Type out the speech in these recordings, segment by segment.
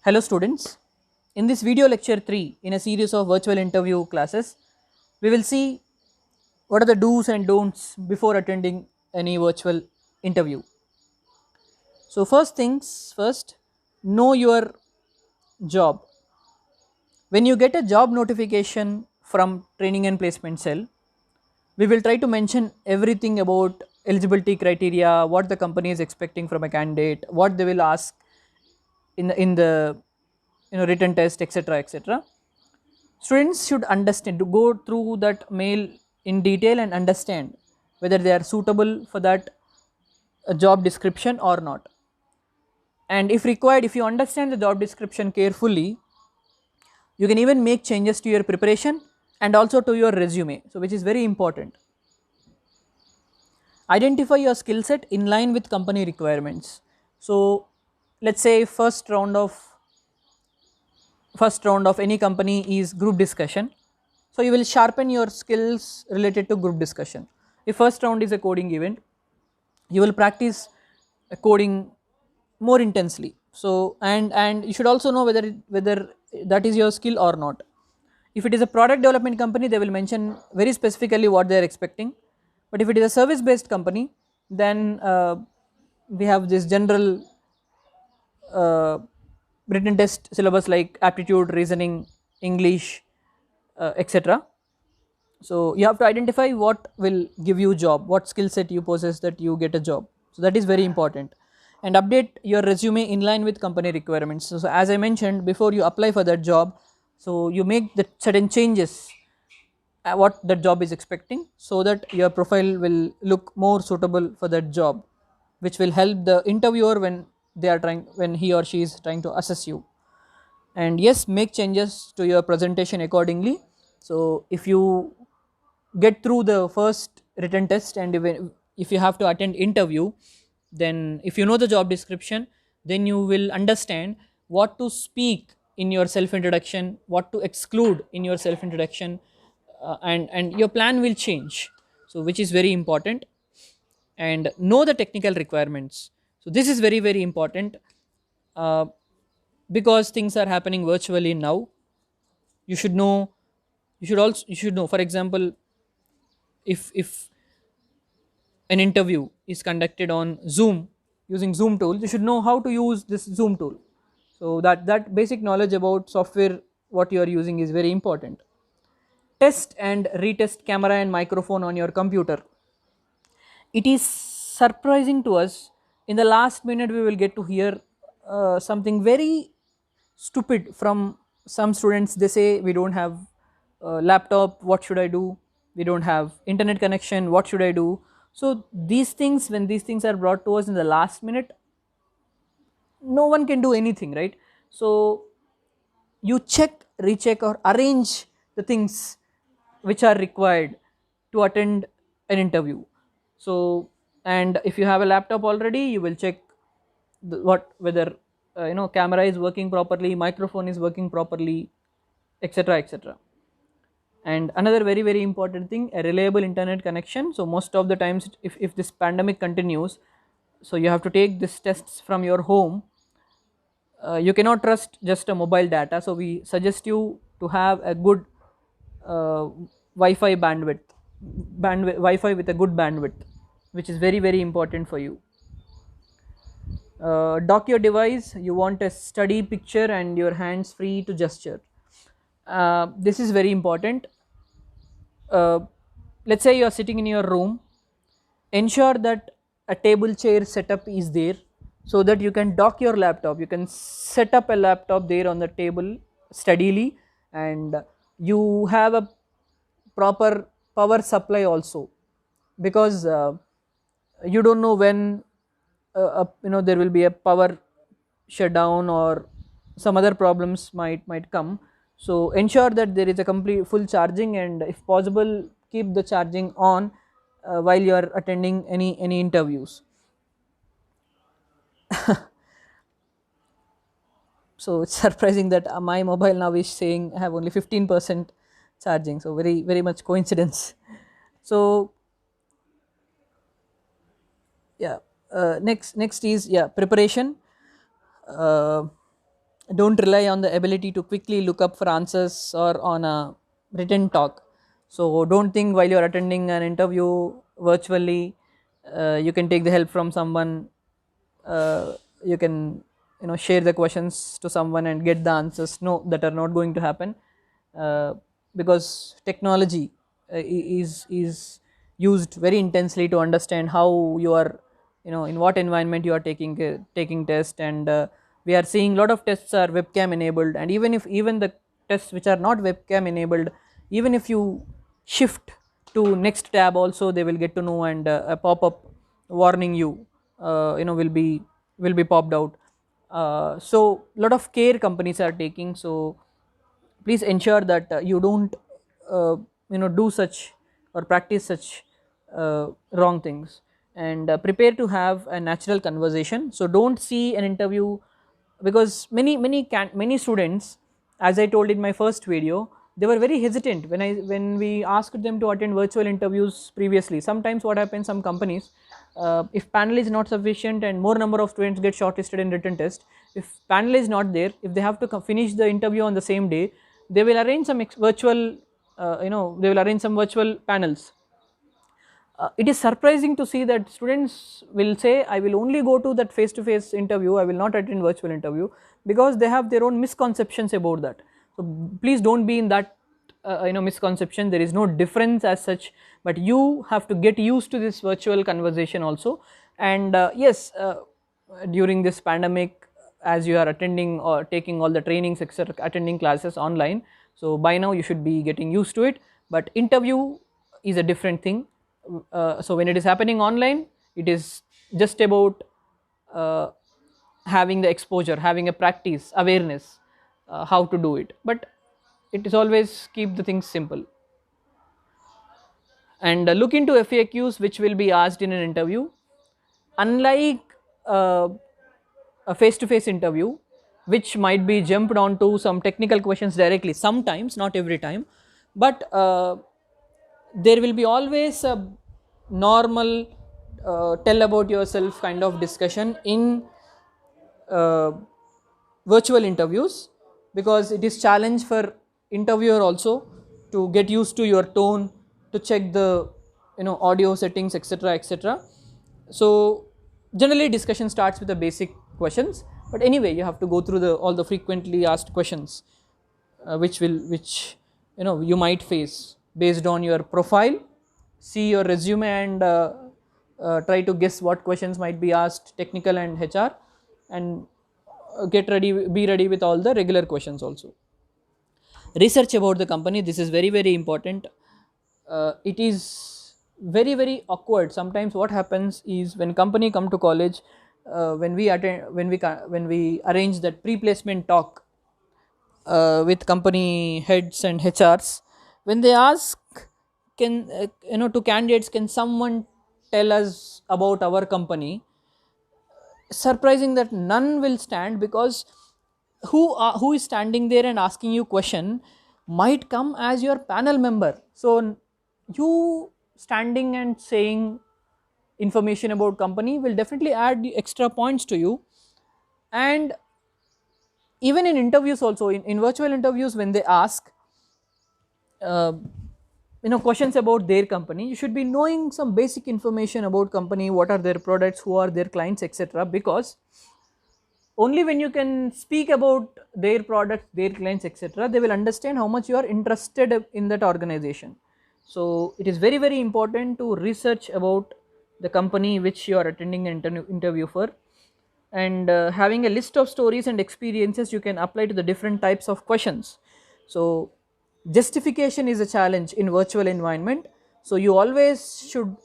Hello students, in this video lecture 3 in a series of virtual interview classes, we will see what are the do's and don'ts before attending any virtual interview. So first things first, know your job. When you get a job notification from training and placement cell, we will try to mention everything about eligibility criteria, what the company is expecting from a candidate, what they will ask in the written test, etc. Students should understand to go through that mail in detail and understand whether they are suitable for that job description or not. And if required, if you understand the job description carefully, you can even make changes to your preparation and also to your resume, so which is very important. Identify your skill set in line with company requirements. So let's say first round of any company is group discussion, so you will sharpen your skills related to group discussion. If first round is a coding event, you will practice coding more intensely. So and you should also know whether that is your skill or not. If it is a product development company, they will mention very specifically what they are expecting, but if it is a service based company, then we have this general uh, written test syllabus like aptitude, reasoning, English, etc. So you have to identify what will give you job, what skill set you possess that you get a job. So that is very important. And update your resume in line with company requirements. So as I mentioned before, you apply for that job, so you make the certain changes what the job is expecting, so that your profile will look more suitable for that job, which will help the interviewer when he or she is trying to assess you. And yes, make changes to your presentation accordingly. So if you get through the first written test, and if you have to attend interview, then if you know the job description, then you will understand what to speak in your self introduction, what to exclude in your self introduction, and your plan will change, so which is very important. And know the technical requirements. So this is very very important, uh, because things are happening virtually now. You should know, you should know, for example, if an interview is conducted on Zoom using Zoom tool, you should know how to use this Zoom tool. So that basic knowledge about software what you are using is very important. Test and retest camera and microphone on your computer. It is surprising to us, in the last minute we will get to hear something very stupid from some students. They say we don't have laptop, what should I do? We don't have internet connection, what should I do? So these things, when these things are brought to us in the last minute, no one can do anything, right? So you check, recheck, or arrange the things which are required to attend an interview. So, and if you have a laptop already, you will check what whether camera is working properly, microphone is working properly, etc. And another very very important thing, a reliable internet connection. So most of the times, if this pandemic continues, so you have to take these tests from your home. You cannot trust just a mobile data, so we suggest you to have a good uh, wi-fi wi-fi with a good bandwidth, which is very very important for you. Dock your device. You want a steady picture and your hands free to gesture. This is very important. uh, let's say you are sitting in your room, ensure that a table chair setup is there, so that you can dock your laptop, you can set up a laptop there on the table steadily, and you have a proper power supply also, because you don't know when there will be a power shutdown or some other problems might come. So ensure that there is a complete full charging, and if possible keep the charging on while you are attending any interviews. So it's surprising that my mobile now is saying I have only 15% charging, so very very much coincidence. So yeah, next is, yeah, preparation. uh, don't rely on the ability to quickly look up for answers or on a written talk. So don't think while you're attending an interview virtually, you can take the help from someone. You can, share the questions to someone and get the answers. No, that are not going to happen, uh, because technology is used very intensely to understand how you are, in what environment you are taking test. And we are seeing a lot of tests are webcam enabled, and even the tests which are not webcam enabled, even if you shift to next tab also, they will get to know, and a pop-up warning you, will be popped out. So lot of care companies are taking. So please ensure that you don't do such or practice such wrong things, and prepare to have a natural conversation. So don't see an interview, because many students, as I told in my first video, they were very hesitant when we asked them to attend virtual interviews previously. Sometimes what happens, some companies, if panel is not sufficient and more number of students get shortlisted in written test, if panel is not there, if they have to finish the interview on the same day, they will arrange some virtual, they will arrange some virtual panels. It is surprising to see that students will say, I will only go to that face to face interview, I will not attend virtual interview, because they have their own misconceptions about that. So please don't be in that misconception. There is no difference as such, but you have to get used to this virtual conversation also. And yes, during this pandemic, as you are attending or taking all the trainings, etc., attending classes online, so by now you should be getting used to it. But interview is a different thing. So when it is happening online, it is just about uh, having the exposure, having a practice awareness, how to do it. But it is always keep the things simple, and look into FAQs which will be asked in an interview. Unlike uh, a face to face interview, which might be jumped onto some technical questions directly, sometimes, not every time, but there will be always a normal tell about yourself kind of discussion in uh, virtual interviews, because it is challenge for interviewer also to get used to your tone, to check the audio settings, etc., etc. So generally discussion starts with the basic questions, but anyway you have to go through the all the frequently asked questions, which you might face based on your profile. See your resume and try to guess what questions might be asked, technical and HR, and get ready, be ready with all the regular questions also. Research about the company, this is very very important. It is very very awkward sometimes. What happens is, when company come to college, when we arrange that pre-placement talk with company heads and HRs, when they ask, can to candidates, can someone tell us about our company, surprising that none will stand, because who is standing there and asking you question might come as your panel member. So you standing and saying information about company will definitely add the extra points to you. And even in interviews also, in virtual interviews, when they ask uh, questions about their company, you should be knowing some basic information about company, what are their products, who are their clients, etc., because only when you can speak about their products, their clients, etc., they will understand how much you are interested in that organization. So it is very very important to research about the company which you are attending an interview for, and having a list of stories and experiences you can apply to the different types of questions. So justification is a challenge in virtual environment, so you always should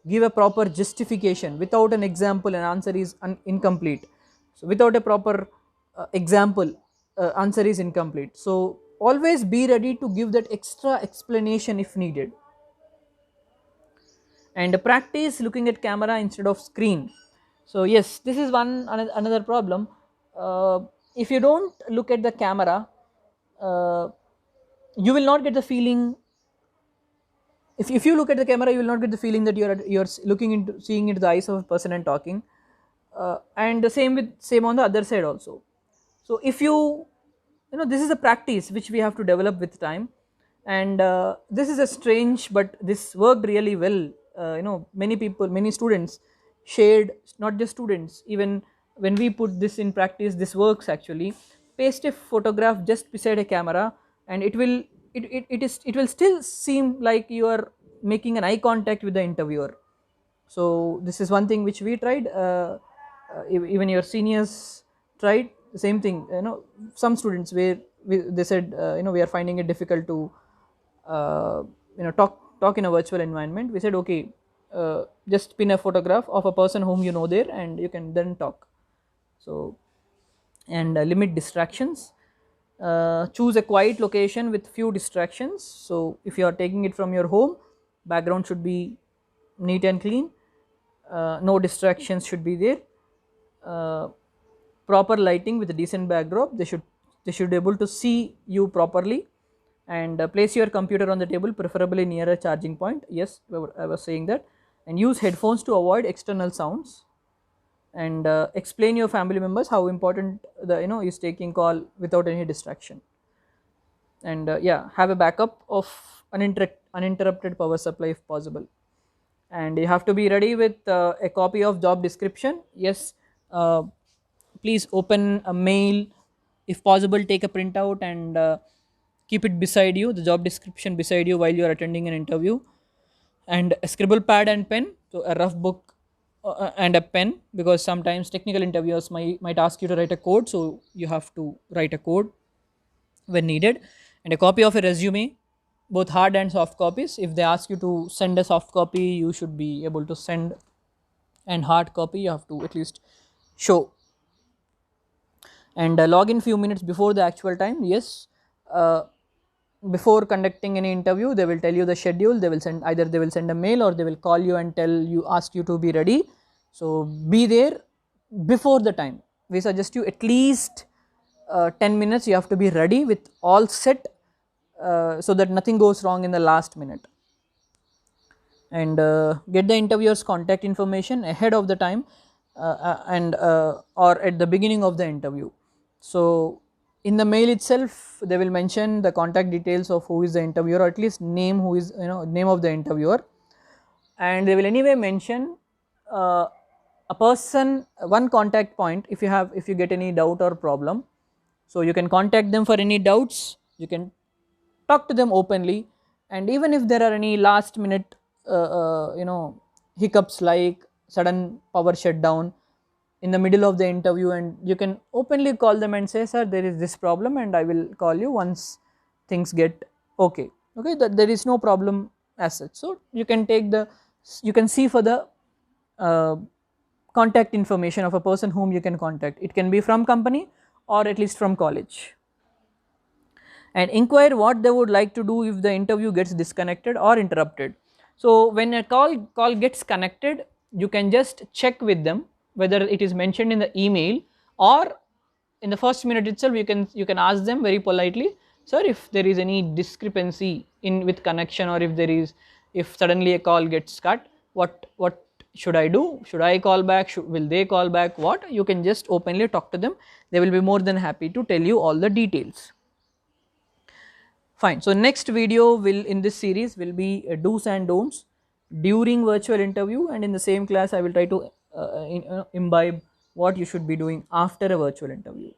give a proper justification. Without an example, an answer is incomplete. So without a proper example, answer is incomplete. So always be ready to give that extra explanation if needed. And practice looking at camera instead of screen. So yes, this is another problem. If you don't look at the camera, uh, you will not get the feeling. If you look at the camera, you will not get the feeling that you're looking into, seeing into the eyes of a person and talking. And the same on the other side also. So if you this is a practice which we have to develop with time, and this is a strange, but this worked really well. Many people, many students shared, not just students, even when we put this in practice, this works actually. Paste a photograph just beside a camera, and it will still seem like you are making an eye contact with the interviewer. So this is one thing which we tried. Even your seniors tried the same thing. Some students where they said we are finding it difficult to talk in a virtual environment. We said okay, just pin a photograph of a person whom you know there, and you can then talk. So, and limit distractions. Choose a quiet location with few distractions. So if you are taking it from your home, background should be neat and clean. No distractions should be there. Proper lighting with a decent backdrop. They should be able to see you properly, and place your computer on the table, preferably near a charging point. Yes, I was saying that. And use headphones to avoid external sounds, and explain your family members how important the is taking call without any distraction. And yeah, have a backup of uninterrupted power supply if possible. And you have to be ready with a copy of job description. Yes, uh, please open a mail, if possible take a printout, and keep it beside you, the job description beside you while you are attending an interview. And a scribble pad and pen, so a rough book and a pen, because sometimes technical interviewers might ask you to write a code, so you have to write a code when needed. And a copy of a resume, both hard and soft copies. If they ask you to send a soft copy, you should be able to send, and hard copy you have to at least show. And log in few minutes before the actual time. Yes, uh, before conducting any interview, they will tell you the schedule. They will send, either they will send a mail or they will call you and ask you to be ready. So be there before the time. We suggest you at least 10 minutes you have to be ready with all set, so that nothing goes wrong in the last minute. And get the interviewer's contact information ahead of the time, and or at the beginning of the interview. So in the mail itself they will mention the contact details of who is the interviewer, or at least name, who is name of the interviewer. And they will anyway mention a person, one contact point, if you get any doubt or problem. So you can contact them for any doubts, you can talk to them openly. And even if there are any last minute hiccups, like sudden power shutdown in the middle of the interview, and you can openly call them and say, sir, there is this problem, and I will call you once things get okay. That there is no problem as such. So you can see for the uh, contact information of a person whom you can contact. It can be from company or at least from college. And inquire what they would like to do if the interview gets disconnected or interrupted. So when a call gets connected, you can just check with them whether it is mentioned in the email, or in the first minute itself you can ask them very politely, sir, if there is any discrepancy in with connection, or if suddenly a call gets cut, what should I do? Should I call back? Will they call back? What? You can just openly talk to them. They will be more than happy to tell you all the details. Fine. So next video in this series will be do's and don'ts during virtual interview, and in the same class I will try to imbibe what you should be doing after a virtual interview.